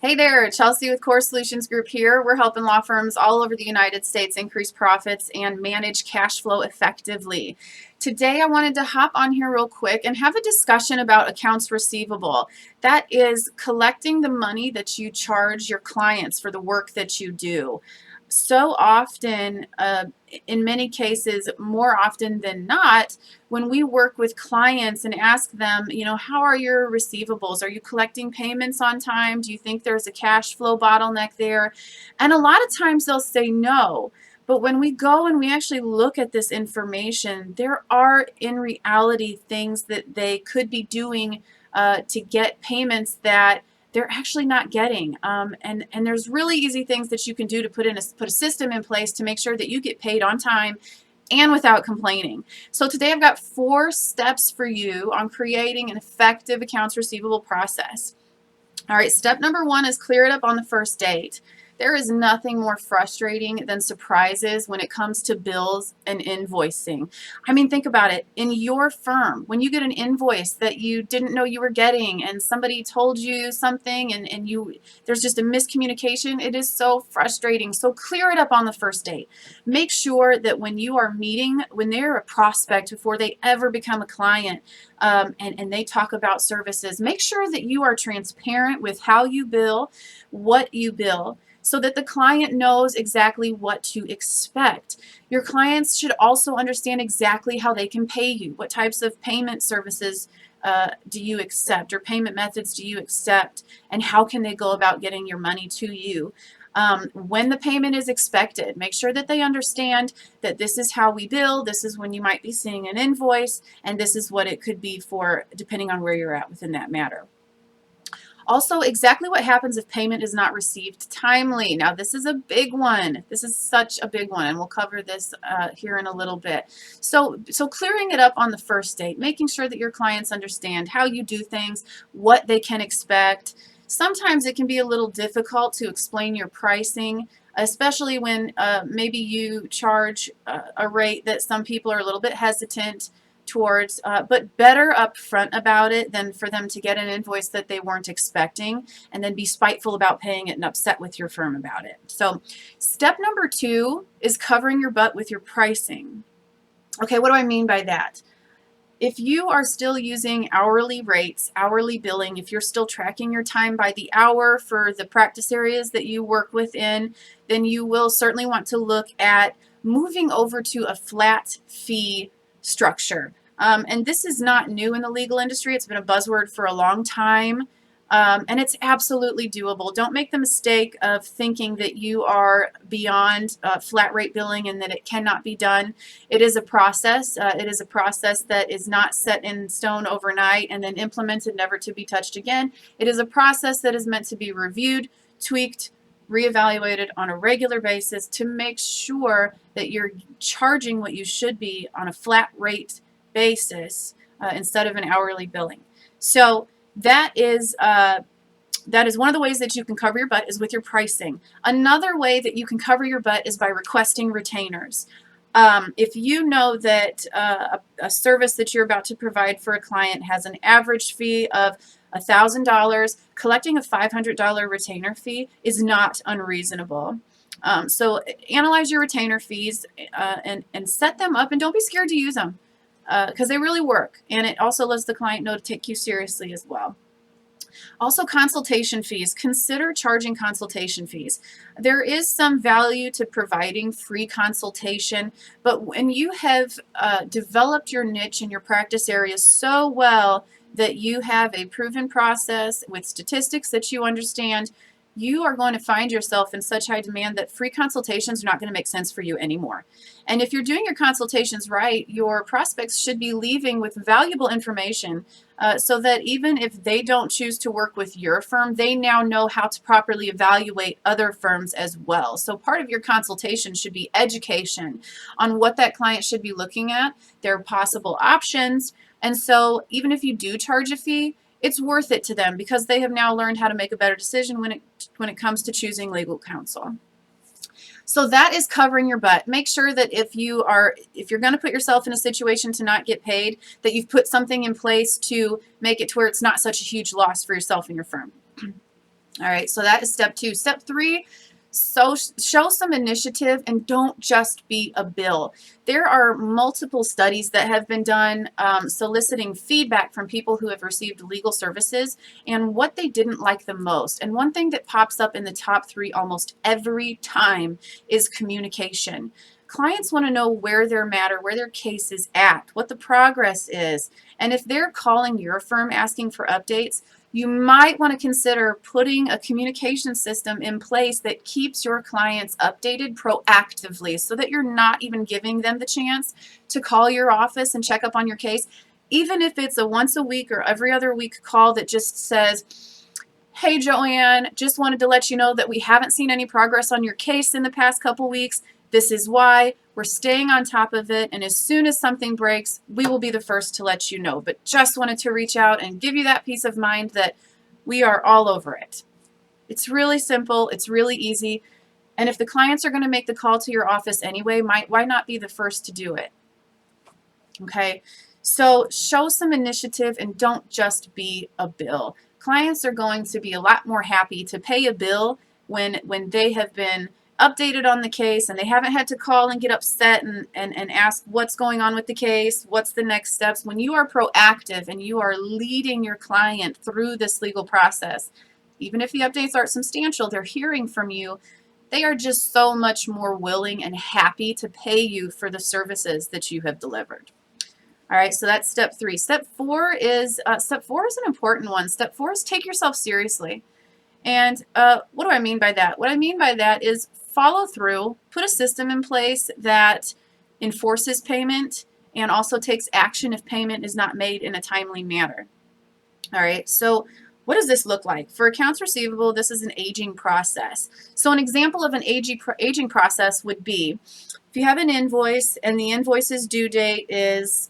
Hey there, Chelsea with Core Solutions Group here. We're helping law firms all over the United States increase profits and manage cash flow effectively. Today, I wanted to hop on here real quick and have a discussion about accounts receivable. That is collecting the money that you charge your clients for the work that you do. So often, in many cases, more often than not, when we work with clients and ask them, how are your receivables? Are you collecting payments on time? Do you think there's a cash flow bottleneck there? And a lot of times they'll say no. But when we go and we actually look at this information, there are in reality things that they could be doing to get payments that they're actually not getting. And there's really easy things that you can do to put a system in place to make sure that you get paid on time and without complaining. So today I've got 4 steps for you on creating an effective accounts receivable process. All right, step number 1 is clear it up on the first date. There is nothing more frustrating than surprises when it comes to bills and invoicing. I mean, think about it. In your firm, when you get an invoice that you didn't know you were getting and somebody told you something and there's just a miscommunication, it is so frustrating. So clear it up on the first date. Make sure that when you are meeting, when they're a prospect before they ever become a client, and they talk about services, make sure that you are transparent with how you bill, what you bill, so that the client knows exactly what to expect. Your clients should also understand exactly how they can pay you. What types of payment services do you accept, or payment methods do you accept, and how can they go about getting your money to you? When the payment is expected, make sure that they understand that this is how we bill, this is when you might be seeing an invoice, and this is what it could be for, depending on where you're at within that matter. Also, exactly what happens if payment is not received timely. Now, this is a big one. This is such a big one, and we'll cover this here in a little bit. So clearing it up on the first date, making sure that your clients understand how you do things, what they can expect. Sometimes it can be a little difficult to explain your pricing, especially when maybe you charge a rate that some people are a little bit hesitant towards, but better upfront about it than for them to get an invoice that they weren't expecting and then be spiteful about paying it and upset with your firm about it. So step number 2 is covering your butt with your pricing. Okay, what do I mean by that? If you are still using hourly rates, hourly billing, if you're still tracking your time by the hour for the practice areas that you work within, then you will certainly want to look at moving over to a flat fee structure. And this is not new in the legal industry. It's been a buzzword for a long time. And it's absolutely doable. Don't make the mistake of thinking that you are beyond flat rate billing and that it cannot be done. It is a process. It is a process that is not set in stone overnight and then implemented, never to be touched again. It is a process that is meant to be reviewed, tweaked, reevaluated on a regular basis to make sure that you're charging what you should be on a flat rate basis instead of an hourly billing. So that is one of the ways that you can cover your butt is with your pricing. Another way that you can cover your butt is by requesting retainers. If you know that a service that you're about to provide for a client has an average fee of $1,000, collecting a $500 retainer fee is not unreasonable. So analyze your retainer fees and set them up, and don't be scared to use them because they really work, and it also lets the client know to take you seriously as well. Also, consultation fees. Consider charging consultation fees. There is some value to providing free consultation, but when you have developed your niche and your practice area so well that you have a proven process with statistics that you understand, you are going to find yourself in such high demand that free consultations are not going to make sense for you anymore. And if you're doing your consultations right, your prospects should be leaving with valuable information so that even if they don't choose to work with your firm, they now know how to properly evaluate other firms as well. So part of your consultation should be education on what that client should be looking at, their possible options. And so even if you do charge a fee, it's worth it to them because they have now learned how to make a better decision when it comes to choosing legal counsel. So that is covering your butt. Make sure that if you're going to put yourself in a situation to not get paid, that you've put something in place to make it to where it's not such a huge loss for yourself and your firm. All right, so that is step 2. Step 3, so show some initiative and don't just be a bill. There are multiple studies that have been done soliciting feedback from people who have received legal services and what they didn't like the most. And one thing that pops up in the top 3 almost every time is communication. Clients want to know where their matter, where their case is at, what the progress is. And if they're calling your firm asking for updates, you might want to consider putting a communication system in place that keeps your clients updated proactively so that you're not even giving them the chance to call your office and check up on your case. Even if it's a once a week or every other week call that just says, hey, Joanne, just wanted to let you know that we haven't seen any progress on your case in the past couple weeks. This is why. We're staying on top of it, and as soon as something breaks, we will be the first to let you know. But just wanted to reach out and give you that peace of mind that we are all over it. It's really simple. It's really easy. And if the clients are going to make the call to your office anyway, why not be the first to do it? Okay, so show some initiative and don't just be a bill. Clients are going to be a lot more happy to pay a bill when they have been updated on the case and they haven't had to call and get upset and ask what's going on with the case, what's the next steps. When you are proactive and you are leading your client through this legal process, even if the updates aren't substantial, they're hearing from you, they are just so much more willing and happy to pay you for the services that you have delivered. All right, so that's step 3. Step 4 is an important one. Step 4 is take yourself seriously. And what do I mean by that? What I mean by that is follow through, put a system in place that enforces payment and also takes action if payment is not made in a timely manner. All right, so what does this look like? For accounts receivable, this is an aging process. So an example of an aging process would be if you have an invoice and the invoice's due date is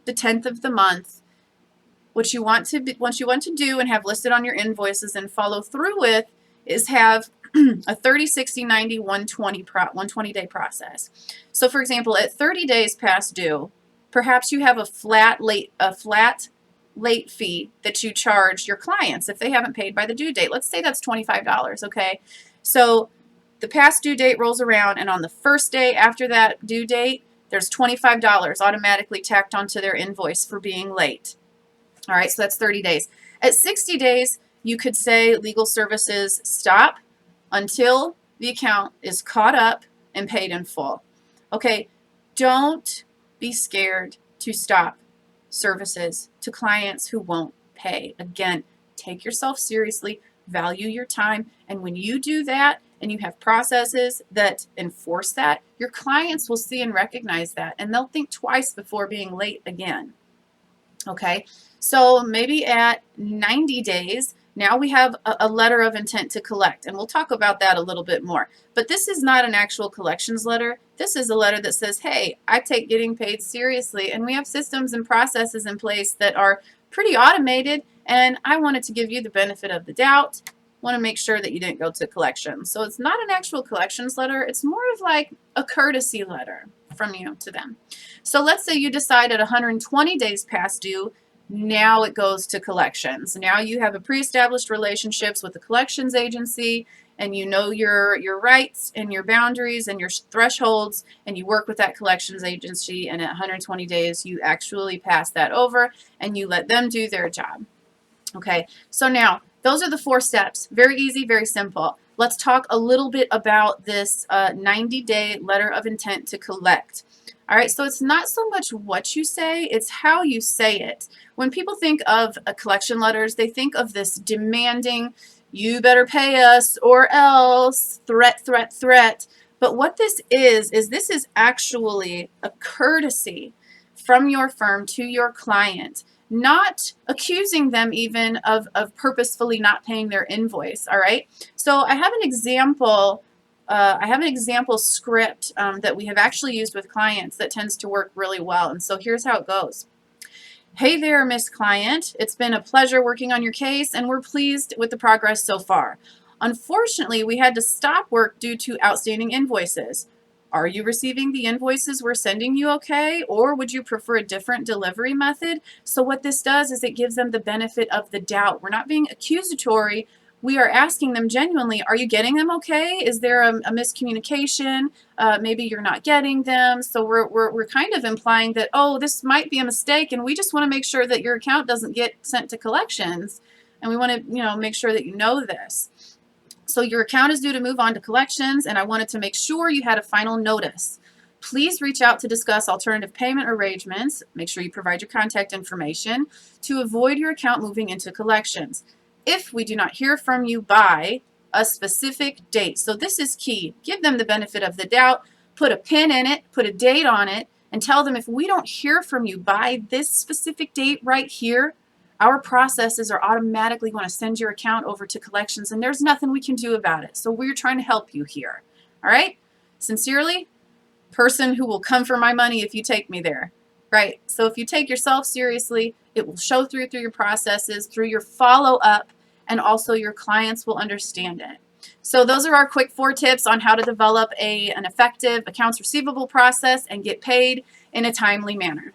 the 10th of the month, what you want to do and have listed on your invoices and follow through with is have a 30, 60, 90, 120 day process. So for example, at 30 days past due, perhaps you have a flat late fee that you charge your clients if they haven't paid by the due date. Let's say that's $25, okay? So the past due date rolls around, and on the first day after that due date, there's $25 automatically tacked onto their invoice for being late. All right, so that's 30 days. At 60 days, you could say legal services stop until the account is caught up and paid in full. Okay, don't be scared to stop services to clients who won't pay. Again, take yourself seriously, value your time, and when you do that and you have processes that enforce that, your clients will see and recognize that, and they'll think twice before being late again. Okay, so maybe at 90 days, now we have a letter of intent to collect, and we'll talk about that a little bit more. But this is not an actual collections letter. This is a letter that says, hey, I take getting paid seriously, and we have systems and processes in place that are pretty automated, and I wanted to give you the benefit of the doubt. Want to make sure that you didn't go to collections. So it's not an actual collections letter. It's more of like a courtesy letter from you to them. So let's say you decide at 120 days past due, now it goes to collections. Now you have a pre-established relationships with the collections agency, and you know your rights and your boundaries and your thresholds, and you work with that collections agency, and at 120 days you actually pass that over and you let them do their job. Okay, so now those are the 4 steps. Very easy, very simple. Let's talk a little bit about this 90-day letter of intent to collect. All right, so it's not so much what you say, it's how you say it. When people think of collection letters, they think of this demanding, you better pay us or else, threat, threat, threat. But what this is this is actually a courtesy from your firm to your client, not accusing them even of purposefully not paying their invoice, all right? So I have an example script that we have actually used with clients that tends to work really well. And so here's how it goes. Hey there, Miss Client. It's been a pleasure working on your case, and we're pleased with the progress so far. Unfortunately, we had to stop work due to outstanding invoices. Are you receiving the invoices we're sending you okay, or would you prefer a different delivery method? So what this does is it gives them the benefit of the doubt. We're not being accusatory. we are asking them genuinely, are you getting them okay? Is there a miscommunication? Maybe you're not getting them. So we're kind of implying that, oh, this might be a mistake, and we just want to make sure that your account doesn't get sent to collections. And we want to, make sure that you know this. So your account is due to move on to collections, and I wanted to make sure you had a final notice. Please reach out to discuss alternative payment arrangements. Make sure you provide your contact information to avoid your account moving into collections. If we do not hear from you by a specific date. So this is key. Give them the benefit of the doubt. Put a pin in it, put a date on it, and tell them if we don't hear from you by this specific date right here, our processes are automatically going to send your account over to collections, and there's nothing we can do about it. So we're trying to help you here. All right? Sincerely, person who will come for my money if you take me there. Right? So if you take yourself seriously, it will show through your processes, through your follow-up, and also your clients will understand it. So those are our quick 4 tips on how to develop an effective accounts receivable process and get paid in a timely manner.